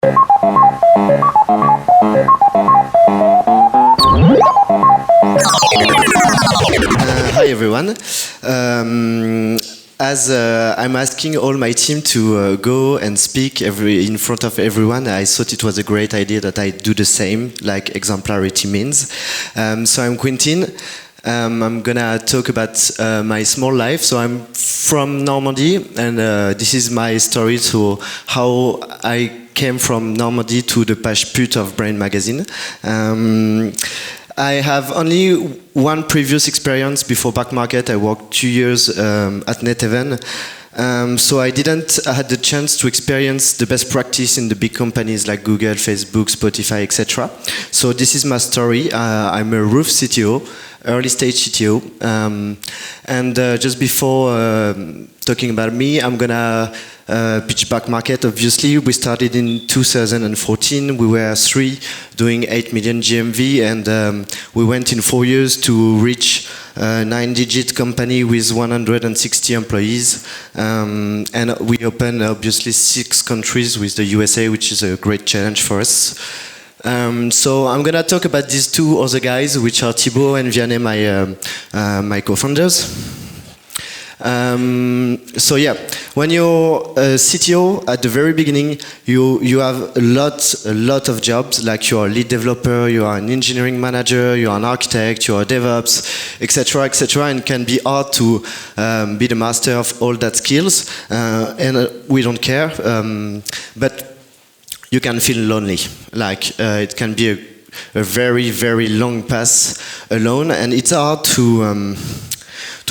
Hi everyone. As I'm asking all my team to go and speak in front of everyone, I thought it was a great idea that I do the same, like exemplarity means. So I'm Quentin. I'm gonna talk about my small life. So I'm from Normandy, and this is my story to how I came from Normandy to the page pute of Brain magazine. I have only one previous experience before back market. I worked 2 years at NetEven. So I didn't had the chance to experience the best practice in the big companies like Google, Facebook, Spotify, etc. So this is my story. I'm a roof CTO, early stage CTO. And just before talking about me, I'm gonna pitch back market. Obviously, we started in 2014. We were 3 doing 8 million GMV, and we went in 4 years to reach a 9-digit company with 160 employees. And we opened obviously 6 countries with the USA, which is a great challenge for us. So I'm gonna talk about these 2 other guys, which are Thibaut and Vianney, my co-founders. So yeah, when you're a CTO at the very beginning, you have a lot of jobs. Like you're a lead developer, you are an engineering manager, you are an architect, you are DevOps, etc., etc. And it can be hard to be the master of all that skills. And we don't care, but you can feel lonely. Like it can be a very long path alone, and it's hard to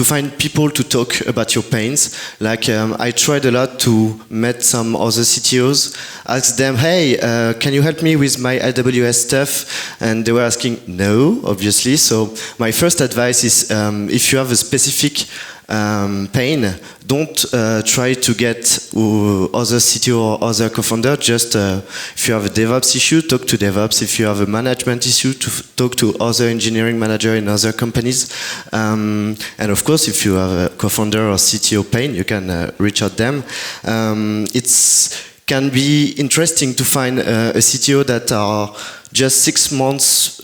find people to talk about your pains. Like I tried a lot to meet some other CTOs, ask them, hey, can you help me with my AWS stuff? And they were asking no, obviously. So my first advice is if you have a specific pain, don't try to get other CTO or other co-founder. Just if you have a DevOps issue, talk to DevOps. If you have a management issue, talk to other engineering manager in other companies. And of course, if you have a co-founder or CTO pain, you can reach out them. It's can be interesting to find a CTO that are just 6 months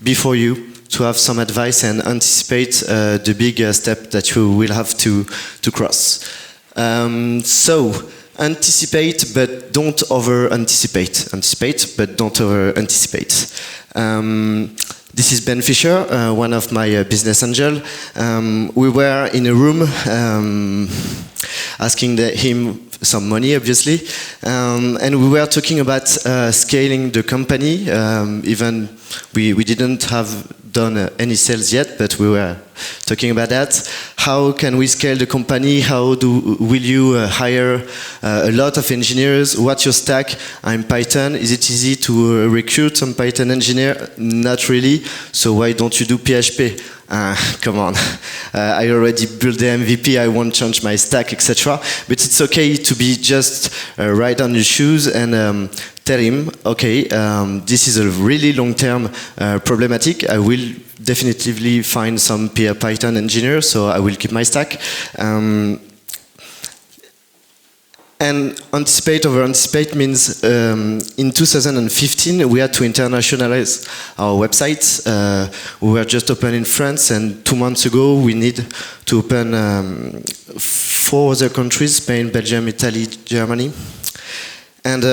before you, to have some advice and anticipate the big step that you will have to cross. So anticipate, but don't over-anticipate. Anticipate, but don't over-anticipate. This is Ben Fisher, one of my business angels. We were in a room asking him some money, obviously, and we were talking about scaling the company. Even we didn't have done any sales yet, but we were talking about that. How can we scale the company? How will you hire a lot of engineers? What's your stack? I'm Python. Is it easy to recruit some Python engineer? Not really. So why don't you do PHP? Come on, I already built the MVP, I won't change my stack, etc. But it's okay to be just right on your shoes and tell him, okay, this is a really long-term problematic. I will definitively find some Python engineer, so I will keep my stack. And anticipate over anticipate means in 2015 we had to internationalize our website. We were just open in France, and 2 months ago we need to open 4 other countries: Spain, Belgium, Italy, Germany. And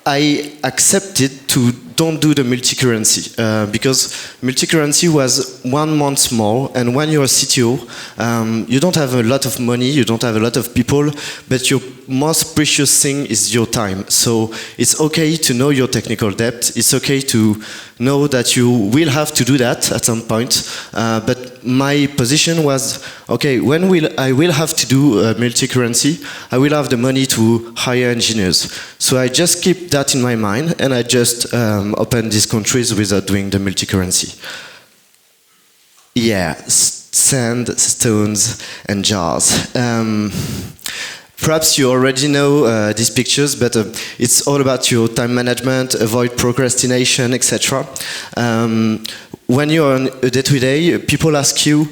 I accepted to don't do the multi-currency because multi-currency was 1 month more, and when you're a CTO, you don't have a lot of money, you don't have a lot of people, but your most precious thing is your time. So it's okay to know your technical depth, it's okay to know that you will have to do that at some point, but my position was, okay, when I will have to do multi-currency, I will have the money to hire engineers. So I just keep that in my mind, and I just open these countries without doing the multi-currency. Yeah, sand, stones, and jars. Perhaps you already know these pictures, but it's all about your time management, avoid procrastination, etc. When you're on a day-to-day, people ask you,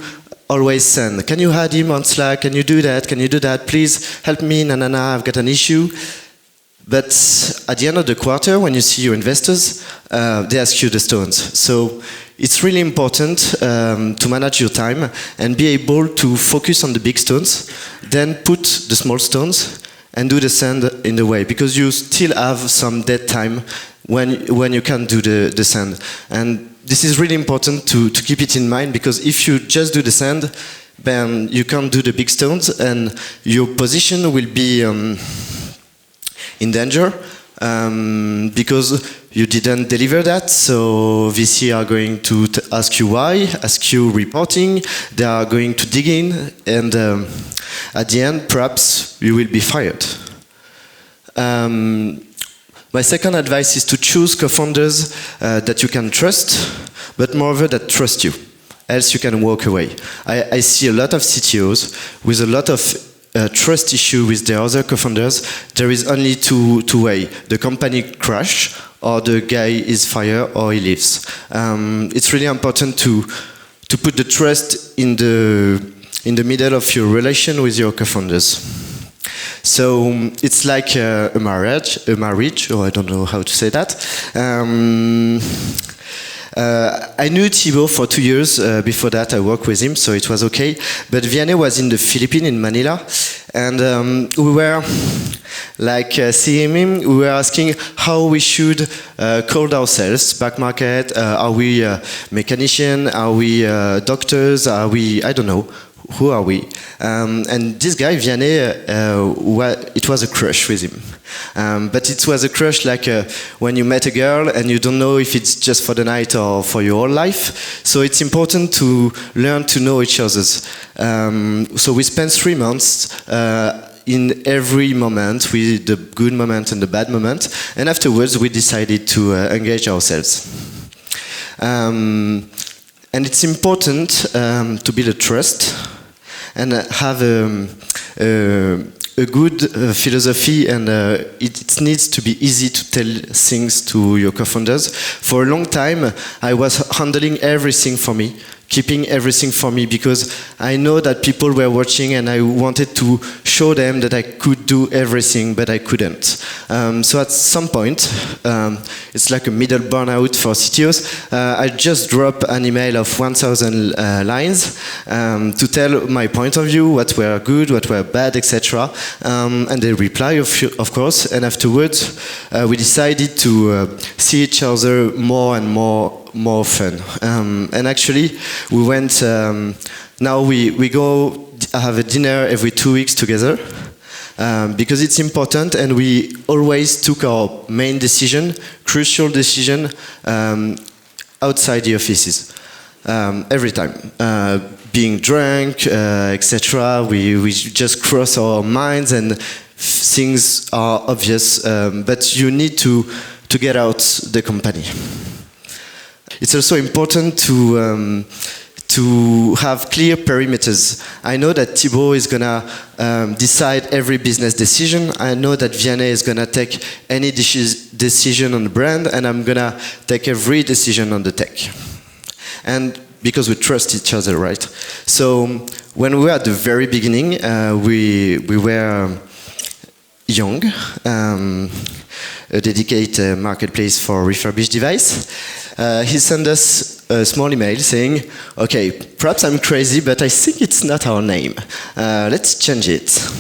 always send. Can you add him on Slack? Can you do that? Can you do that? Please help me, I've got an issue. But at the end of the quarter, when you see your investors, they ask you the stones. So it's really important to manage your time and be able to focus on the big stones, then put the small stones and do the sand in the way, because you still have some dead time when you can do the sand. And this is really important to keep it in mind, because if you just do the sand, then you can't do the big stones and your position will be in danger because you didn't deliver that. So VC are going to ask you why, ask you reporting, they are going to dig in, and at the end perhaps you will be fired. My second advice is to choose co-founders that you can trust, but moreover that trust you, else you can walk away. I see a lot of CTOs with a lot of trust issue with their other co-founders. There is only two ways: the company crash, or the guy is fired, or he leaves. It's really important to put the trust in the middle of your relation with your co-founders. So it's like a marriage, or I don't know how to say that. I knew Thibaut for 2 years. Before that, I worked with him, so it was okay. But Vianney was in the Philippines, in Manila, and we were seeing him. We were asking how we should call ourselves. Back market? Are we mechanician? Are we doctors? Are we? I don't know. Who are we? And this guy, Vianney, it was a crush with him. But it was a crush like when you met a girl and you don't know if it's just for the night or for your whole life. So it's important to learn to know each other. So we spent 3 months in every moment, with the good moment and the bad moment. And afterwards, we decided to engage ourselves. And it's important to build a trust and have a good philosophy, and it needs to be easy to tell things to your co-founders. For a long time, I was handling everything for me, keeping everything for me, because I know that people were watching and I wanted to show them that I could do everything, but I couldn't. So at some point, it's like a middle burnout for CTOs. I just dropped an email of 1,000 lines to tell my point of view, what were good, what were bad, etc. And they reply, of course, and afterwards we decided to see each other more and more often. And actually, we went, now we go have a dinner every 2 weeks together, because it's important, and we always took our main decision, crucial decision, outside the offices. Every time. Being drunk, etc. We just cross our minds and things are obvious, but you need to get out the company. It's also important to have clear perimeters. I know that Thibaut is gonna decide every business decision. I know that Vianney is gonna take any decision on the brand, and I'm gonna take every decision on the tech. And because we trust each other, right? So when we were at the very beginning, we were young, a dedicated marketplace for refurbished device. He sent us a small email saying, okay, perhaps I'm crazy, but I think it's not our name. Let's change it.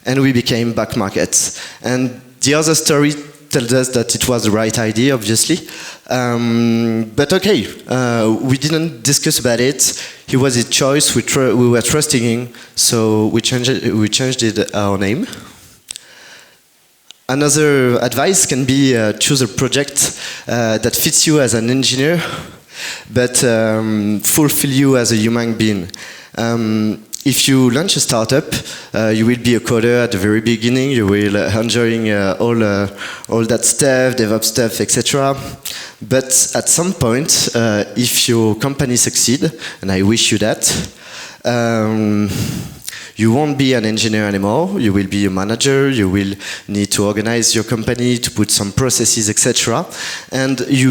And we became Back Market. And the other story tells us that it was the right idea, obviously. But okay, we didn't discuss about it. It was his choice. We were trusting him, so we changed our name. Another advice can be choose a project that fits you as an engineer, but fulfill you as a human being. If you launch a startup, you will be a coder at the very beginning. You will enjoying all that stuff, DevOps stuff, etc. But at some point, if your company succeed, and I wish you that, you won't be an engineer anymore. You will be a manager. You will need to organize your company, to put some processes, etc. And you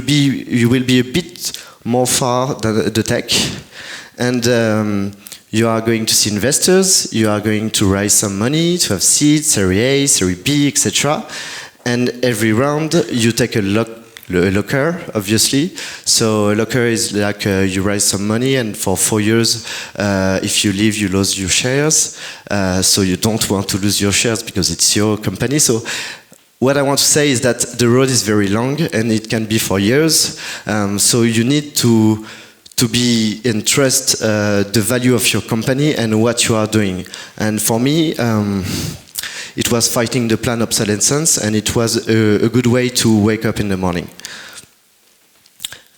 will be a bit more far than the tech. And you are going to see investors. You are going to raise some money, to have seeds, Series A, Series B, etc. And every round, you take a locker, obviously. So a locker is like you raise some money, and for 4 years, if you leave, you lose your shares. So you don't want to lose your shares because it's your company. So what I want to say is that the road is very long, and it can be for years. So you need to be in trust the value of your company and what you are doing. And for me, it was fighting the plan obsolescence, and it was a good way to wake up in the morning.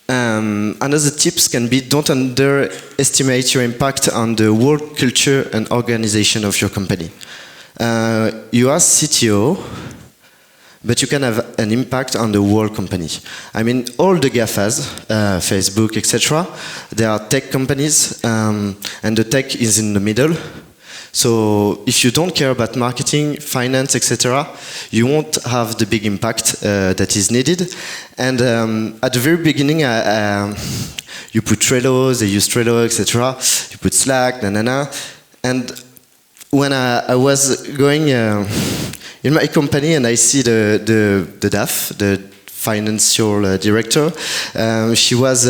Another tips can be, don't underestimate your impact on the work culture and organization of your company. You are CTO, but you can have an impact on the whole company. I mean, all the GAFAs, Facebook, etc., they are tech companies, and the tech is in the middle. So if you don't care about marketing, finance, etc., you won't have the big impact that is needed. And at the very beginning, you put Trello, they use Trello, etc. You put Slack, And when I was going in my company and I see the DAF, the financial director, she was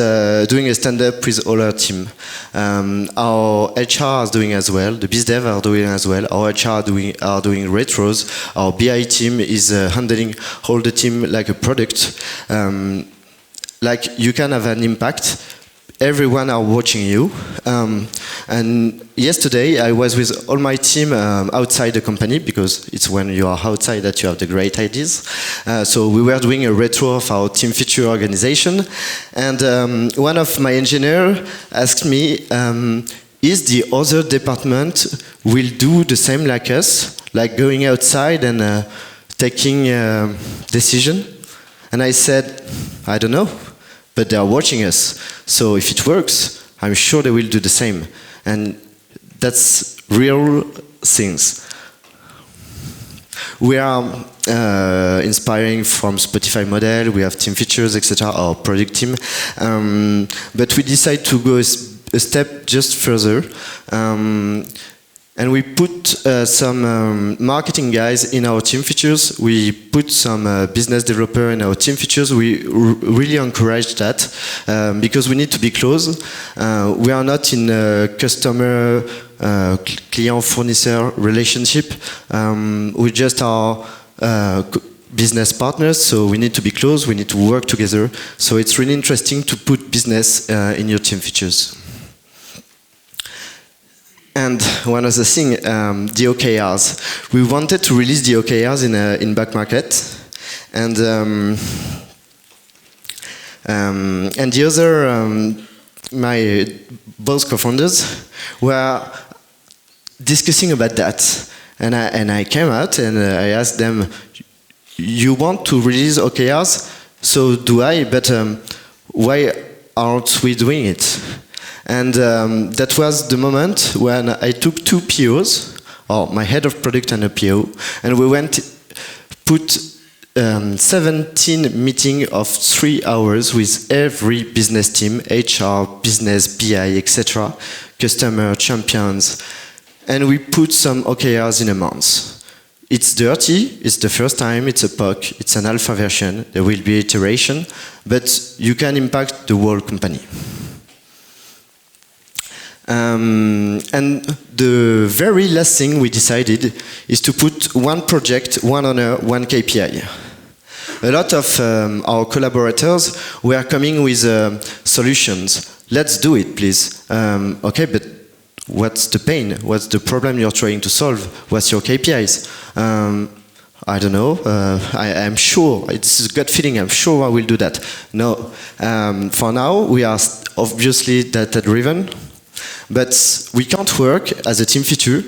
doing a stand-up with all her team. Our HR is doing as well, the biz dev are doing as well, our HR are doing retros, our BI team is handling all the team like a product. Like you can have an impact, everyone are watching you. And yesterday I was with all my team outside the company, because it's when you are outside that you have the great ideas. So we were doing a retro of our team feature organization, and one of my engineers asked me, is the other department will do the same like us, like going outside and taking decision? And I said, I don't know, but they are watching us. So if it works, I'm sure they will do the same. And that's real things. We are inspiring from Spotify model, we have team features, etc., our product team. But we decide to go a step just further. And we put some marketing guys in our team features. We put some business developer in our team features. We really encourage that because we need to be close. We are not in a customer client-fournisseur relationship. We just are business partners, so we need to be close. We need to work together. So it's really interesting to put business in your team features. And one other thing, the OKRs. We wanted to release the OKRs in back market, and the other, my both co-founders were discussing about that, and I came out and I asked them, you want to release OKRs? So do I, but why aren't we doing it? And that was the moment when I took 2 POs, or my head of product and a PO, and we put 17 meetings of 3 hours with every business team, HR, business, BI, etc., customer, champions, and we put some OKRs in a month. It's dirty, it's the first time, it's a POC, it's an alpha version, there will be iteration, but you can impact the whole company. And the very last thing we decided is to put one project, one owner, one KPI. A lot of our collaborators were coming with solutions. Let's do it, please. Okay, but what's the pain? What's the problem you're trying to solve? What's your KPIs? I don't know. I'm sure, it's a gut feeling, I'm sure I will do that. No. For now, we are obviously data-driven. But we can't work as a team feature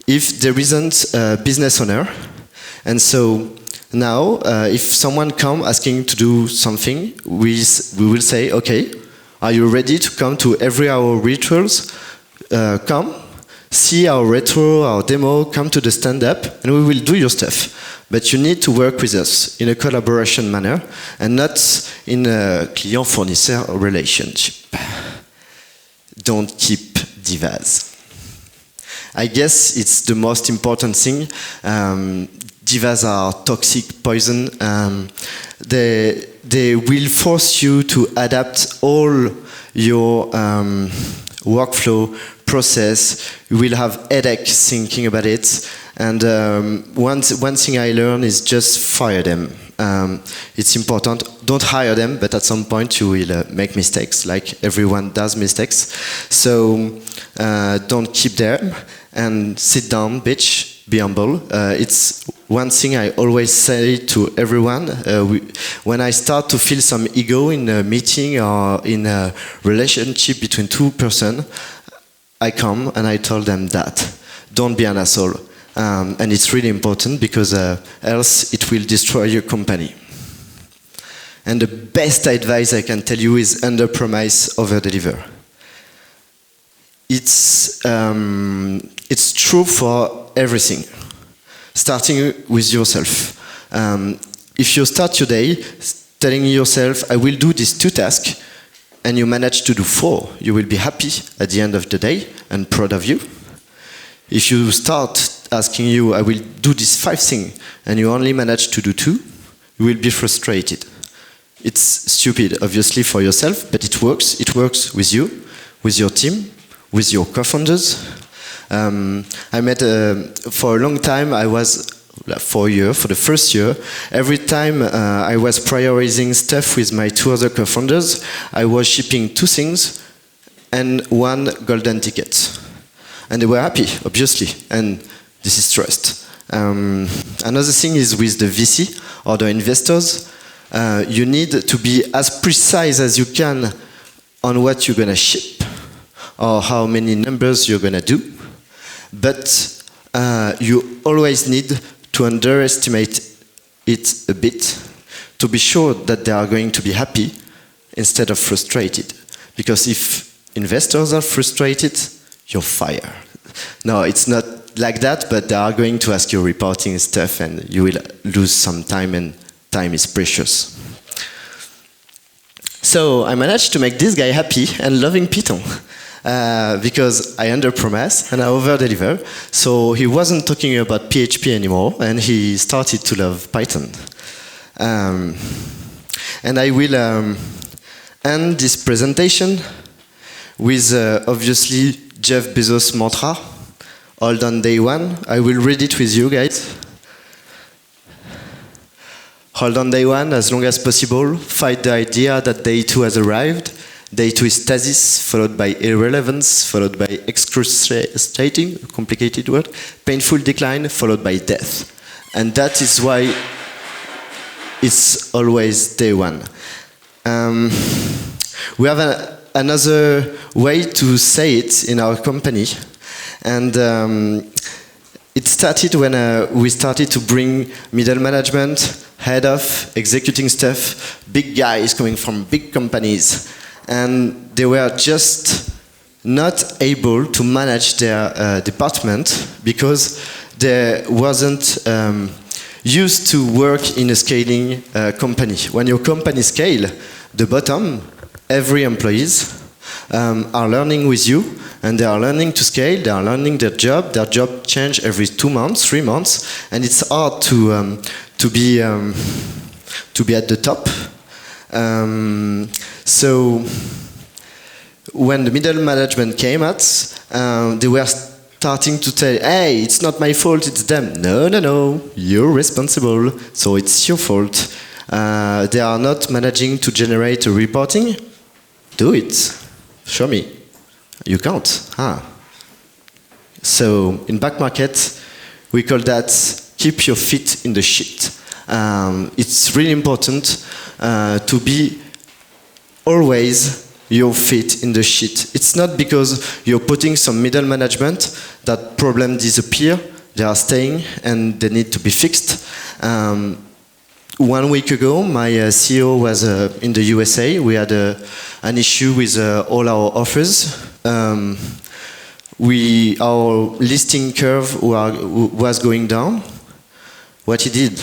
if there isn't a business owner. And so now, if someone comes asking to do something, we will say, okay, are you ready to come to every our rituals? Come, see our retro, our demo, come to the stand-up, and we will do your stuff. But you need to work with us in a collaboration manner, and not in a client-fournisseur relationship. Don't keep divas. I guess it's the most important thing. divas are toxic poison. They will force you to adapt all your workflow process. You will have headache thinking about it. And one thing I learned is just fire them. It's important. Don't hire them, but at some point you will make mistakes, like everyone does mistakes. So don't keep them and sit down, bitch, be humble. It's one thing I always say to everyone. When I start to feel some ego in a meeting or in a relationship between two persons, I come and I tell them that. Don't be an asshole. And it's really important because else it will destroy your company. And the best advice I can tell you is under-promise, over-deliver. It's true for everything, starting with yourself. If you start your day telling yourself, I will do these 2 tasks, and you manage to do 4, you will be happy at the end of the day and proud of you. If you start asking you, I will do these 5 things, and you only manage to do 2, you will be frustrated. It's stupid, obviously, for yourself, but it works. It works with you, with your team, with your co-founders. I met, for a long time, I was, for the first year, every time I was prioritizing stuff with my 2 other co-founders, I was shipping 2 things and 1 golden ticket. And they were happy, obviously, and this is trust. Another thing is with the VC or the investors, you need to be as precise as you can on what you're gonna ship or how many numbers you're gonna do. But you always need to underestimate it a bit to be sure that they are going to be happy instead of frustrated. Because if investors are frustrated, you're fired. No, it's not like that, but they are going to ask you reporting stuff and you will lose some time, and time is precious. So I managed to make this guy happy and loving Python. Because I under-promise and I over-deliver. So he wasn't talking about PHP anymore, and he started to love Python. And I will end this presentation with obviously Jeff Bezos' mantra, hold on day 1. I will read it with you guys. Hold on day 1 as long as possible. Fight the idea that day 2 has arrived. Day 2 is stasis, followed by irrelevance, followed by excruciating, a complicated word, painful decline, followed by death. And that is why it's always day 1. We have another way to say it in our company. And it started when we started to bring middle management, head of, executing staff, big guys coming from big companies. And they were just not able to manage their department because they wasn't used to work in a scaling company. When your company scale, the bottom, every employees are learning with you, and they are learning to scale, they are learning their job change every 2 months, 3 months, and it's hard to be at the top. So when the middle management came out, they were starting to tell, hey, it's not my fault, it's them. No, you're responsible, so it's your fault. They are not managing to generate a reporting. Do it. Show me. You can't. So in back market, we call that keep your feet in the shit. It's really important to be always your feet in the shit. It's not because you're putting some middle management that problem disappear. They are staying and they need to be fixed. 1 week ago, my CEO was in the USA. We had an issue with all our offers. Our listing curve was going down. What he did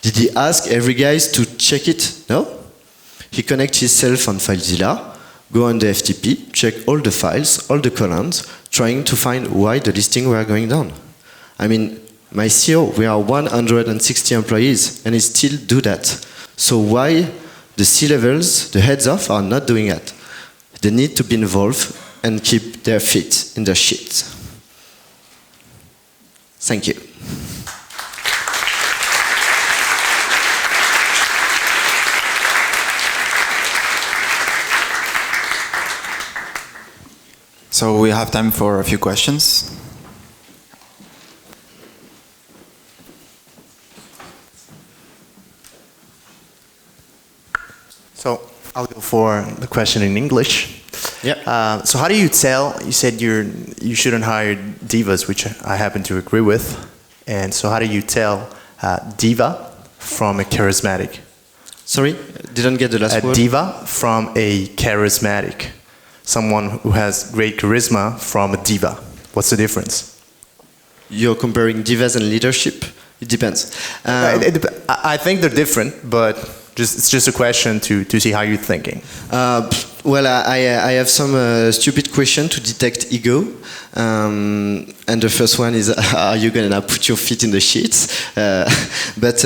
he ask every guy to check it? No. He connects himself on FileZilla, go on the FTP, check all the files, all the columns, trying to find why the listing were going down. I mean, My CEO, we are 160 employees, and he still do that. So why the C-levels, the heads of, are not doing that? They need to be involved and keep their feet in the shit. Thank you. So we have time for a few questions. So I'll go for the question in English. Yeah. So how do you tell? You said you shouldn't hire divas, which I happen to agree with. And so how do you tell diva from a charismatic? Sorry, didn't get the last word. A diva from a charismatic. Someone who has great charisma from a diva. What's the difference? You're comparing divas and leadership? It depends. I think they're different, but it's just a question to see how you're thinking. Well, I have some stupid question to detect ego. And the first one is, are you gonna put your feet in the sheets? But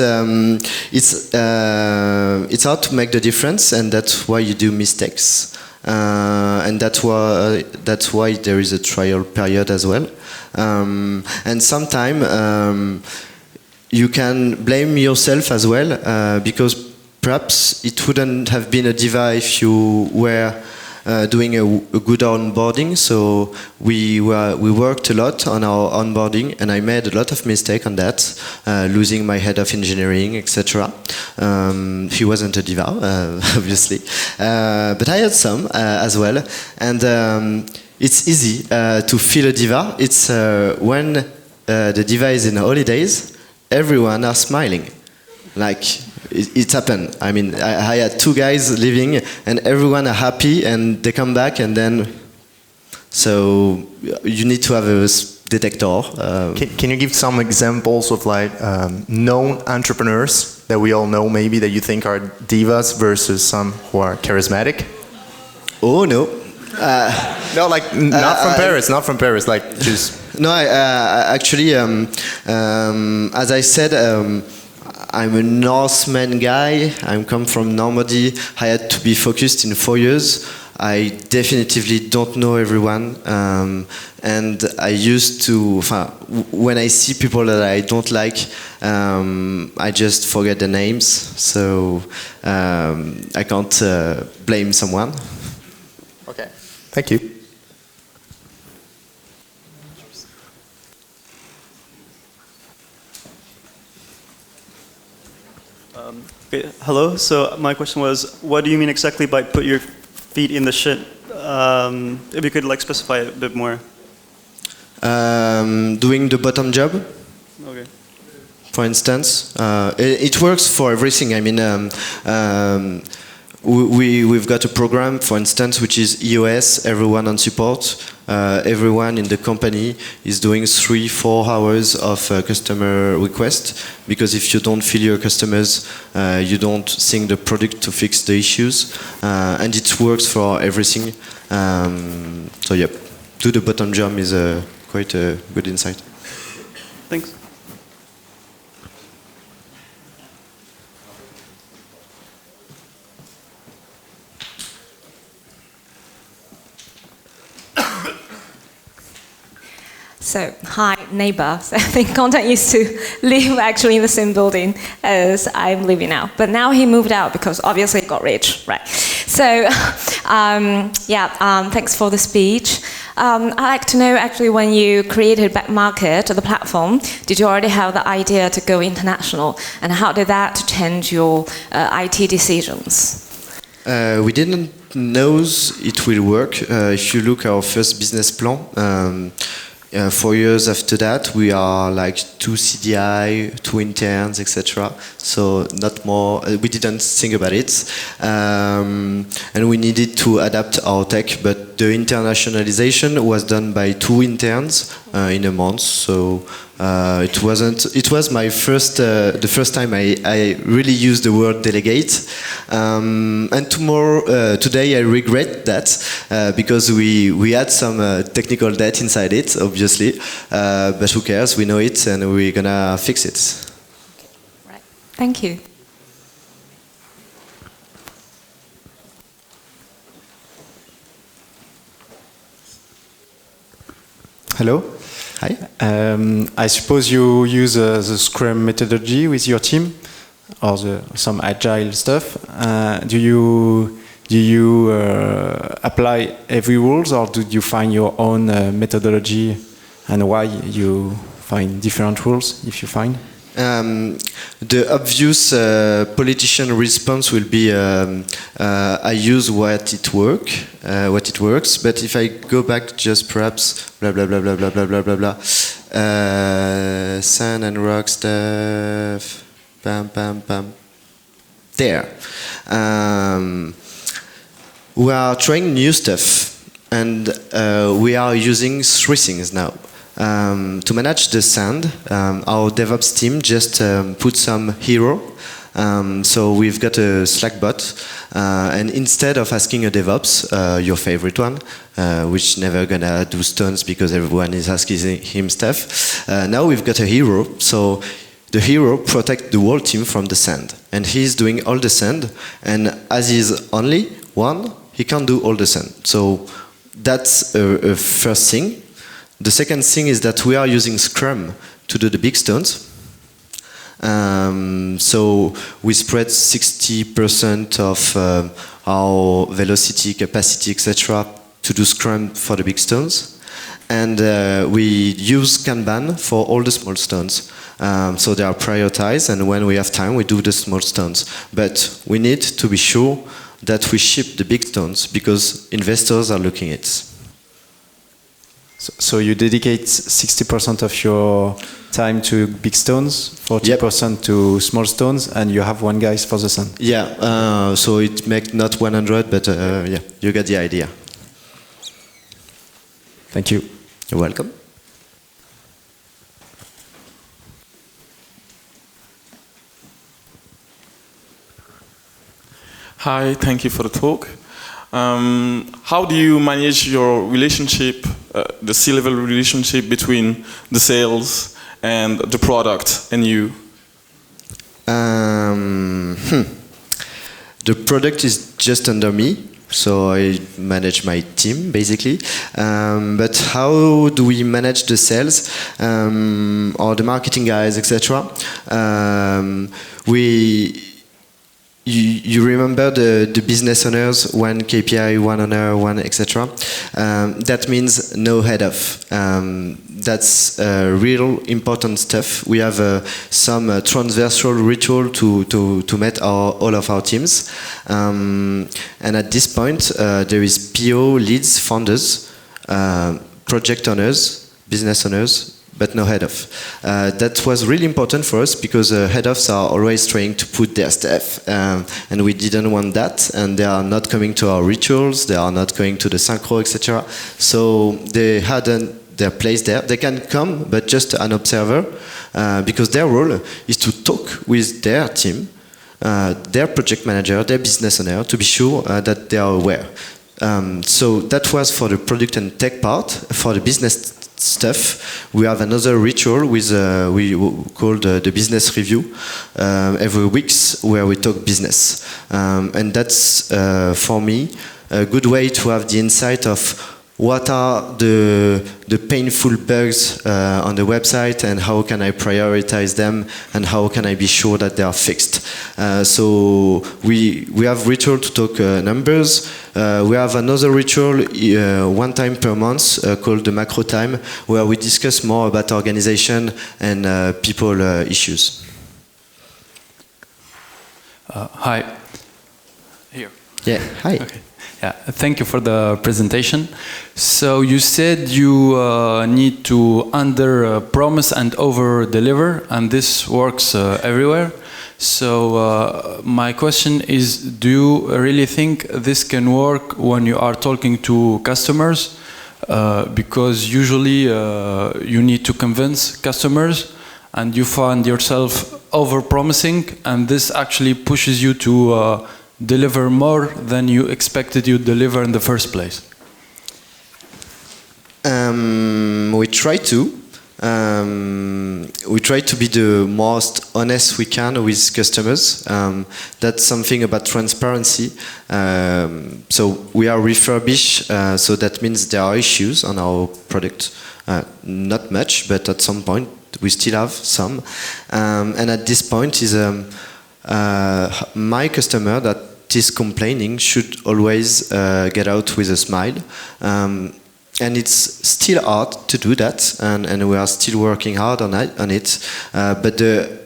it's hard to make the difference, and that's why you do mistakes. And that's why there is a trial period as well. And sometimes you can blame yourself as well, because perhaps it wouldn't have been a diva if you were doing a good onboarding. So we worked a lot on our onboarding, and I made a lot of mistakes on that, losing my head of engineering, etc. He wasn't a diva, obviously, but I had some as well. And it's easy to feel a diva. It's when the diva is in holidays, everyone are smiling, like. It happened. I mean, I had two guys leaving, and everyone are happy, and they come back, and then. So you need to have a detector. Can you give some examples of like known entrepreneurs that we all know, maybe that you think are divas versus some who are charismatic? Oh no. No, like not from Paris, not from Paris. Like just. No, actually, as I said. I'm a Northman guy. I come from Normandy. I had to be focused in 4 years. I definitively don't know everyone. And I used to, when I see people that I don't like, I just forget the names. So I can't blame someone. Okay, thank you. Hello. So my question was, what do you mean exactly by put your feet in the shit? If you could like specify it a bit more. Doing the bottom job. Okay. For instance, it works for everything. I mean, we've got a program, for instance, which is EOS, everyone on support. Everyone in the company is doing 3-4 hours of customer request, because if you don't feel your customers, you don't think the product to fix the issues, and it works for everything. So yep, do the bottom job is quite a good insight. Thanks. So, hi, neighbor. So I think Quentin used to live actually in the same building as I'm living now. But now he moved out because obviously he got rich, right? So, thanks for the speech. I'd like to know actually when you created Back Market, the platform, did you already have the idea to go international? And how did that change your IT decisions? We didn't know it will work. If you look at our first business plan, 4 years after that, we are like 2 CDI, 2 interns, etc. So not more. We didn't think about it, and we needed to adapt our tech. But the internationalization was done by 2 interns in a month. So It wasn't. It was my first, the first time I really used the word delegate. And today I regret that because we had some technical debt inside it, obviously. But who cares? We know it, and we're gonna fix it. Right. Thank you. Hello. Hi. I suppose you use the Scrum methodology with your team, or some agile stuff. Do you apply every rules, or do you find your own methodology, and why you find different rules if you find? The obvious politician response will be I use what it works. But if I go back, just perhaps blah blah blah blah blah blah blah blah blah, sand and rock stuff, bam bam bam. There, we are trying new stuff, and we are using three things now. To manage the sand, our DevOps team just put some hero. So we've got a Slack bot, and instead of asking a DevOps, your favorite one, which never gonna do stones because everyone is asking him stuff, now we've got a hero. So the hero protects the whole team from the sand, and he's doing all the sand. And as he's only one, he can't do all the sand. So that's a first thing. The second thing is that we are using Scrum to do the big stones. So we spread 60% of our velocity, capacity, etc. to do Scrum for the big stones. And we use Kanban for all the small stones. So they are prioritized, and when we have time, we do the small stones. But we need to be sure that we ship the big stones because investors are looking at it. So you dedicate 60% of your time to big stones, 40% to small stones, and you have one guy for the sun. Yeah, so it makes not 100, but yeah, you get the idea. Thank you. You're welcome. Hi, thank you for the talk. How do you manage your relationship, the C-level relationship between the sales and the product and you? The product is just under me, so I manage my team basically. But how do we manage the sales or the marketing guys, etc.? You remember the business owners, one KPI, one owner, one etc. That means no head of. That's real important stuff. We have some transversal ritual to meet all of our teams. And at this point, there is PO, leads, founders, project owners, business owners, but no head of. That was really important for us because head ofs are always trying to put their stuff, and we didn't want that, and they are not coming to our rituals, they are not going to the synchro, etc. So they had their place there. They can come, but just an observer, because their role is to talk with their team, their project manager, their business owner, to be sure that they are aware. So that was for the product and tech part. For the business stuff, we have another ritual with we call the business review every weeks, where we talk business, and that's for me a good way to have the insight of what are the painful bugs on the website, and how can I prioritize them, and how can I be sure that they are fixed. So we have ritual to talk numbers. We have another ritual one time per month called the macro time, where we discuss more about organization and people issues. Hi. Here. Yeah, hi. Okay. Yeah, thank you for the presentation. So you said you need to under promise and over deliver, and this works everywhere. So my question is, do you really think this can work when you are talking to customers? because usually you need to convince customers and you find yourself over-promising, and this actually pushes you to deliver more than you expected you deliver in the first place? We try to. We try to be the most honest we can with customers. That's something about transparency. So we are refurbished, so that means there are issues on our product. Not much, but at some point we still have some. And at this point is my customer that is complaining should always get out with a smile. And it's still hard to do that, and we are still working hard on it. But the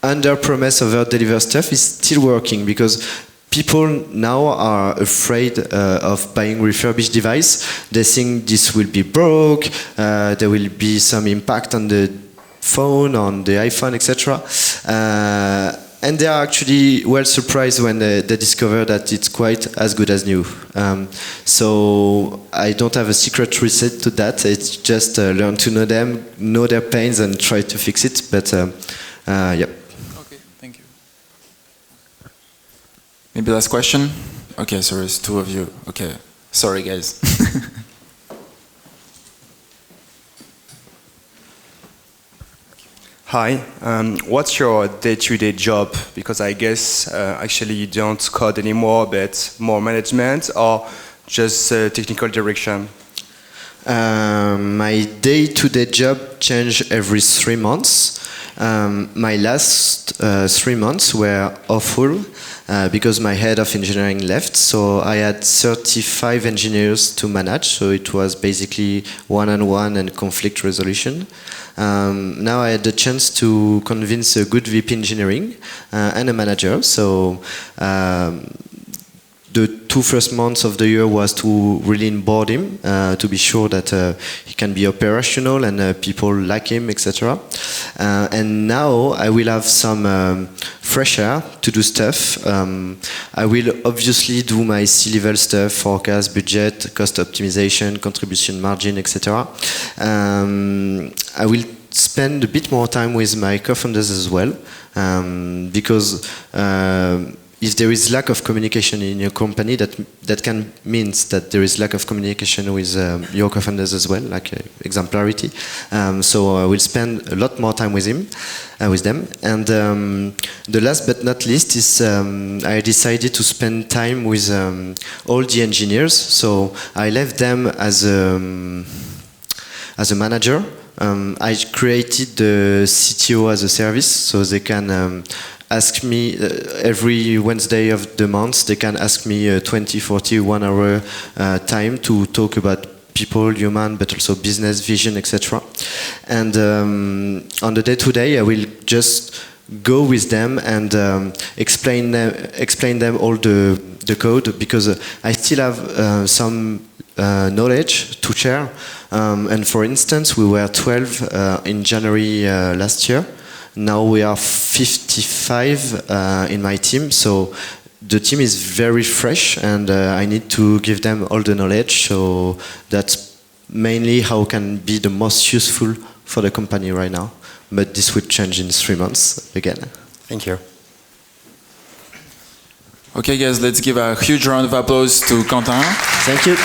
under-promise, over-deliver stuff is still working, because people now are afraid of buying refurbished device. They think this will be broke, there will be some impact on the phone, on the iPhone, etc. And they are actually well surprised when they discover that it's quite as good as new. So I don't have a secret recipe to that. It's just learn to know them, know their pains, and try to fix it. But yeah. Okay, thank you. Maybe last question? Okay, so there's two of you. Okay, sorry guys. Hi, what's your day-to-day job? Because I guess actually you don't code anymore, but more management or just technical direction? My day-to-day job changed every 3 months. My last 3 months were awful because my head of engineering left, so I had 35 engineers to manage, so it was basically one-on-one and conflict resolution. Now I had the chance to convince a good VP engineering and a manager, so the 2 first months of the year was to really onboard him, to be sure that he can be operational and people like him, etc. And now I will have some fresh air to do stuff. I will obviously do my C-level stuff, forecast, budget, cost optimization, contribution margin, etc. I will spend a bit more time with my co-founders as well, because if there is lack of communication in your company, that can means that there is lack of communication with your co-founders as well, like exemplarity. So I will spend a lot more time with him, with them. And the last but not least is I decided to spend time with all the engineers. So I left them as a manager. I created the CTO as a service, so they can ask me every Wednesday of the month, they can ask me 20, 40, 1 hour time to talk about people, human, but also business, vision, etc. And on the day-to-day, I will just go with them and explain them all the code, because I still have some knowledge to share. And for instance, we were 12 in January last year. Now we are 55 in my team, so the team is very fresh, and I need to give them all the knowledge. So that's mainly how can be the most useful for the company right now. But this will change in 3 months again. Thank you. Okay guys, let's give a huge round of applause to Quentin. Thank you.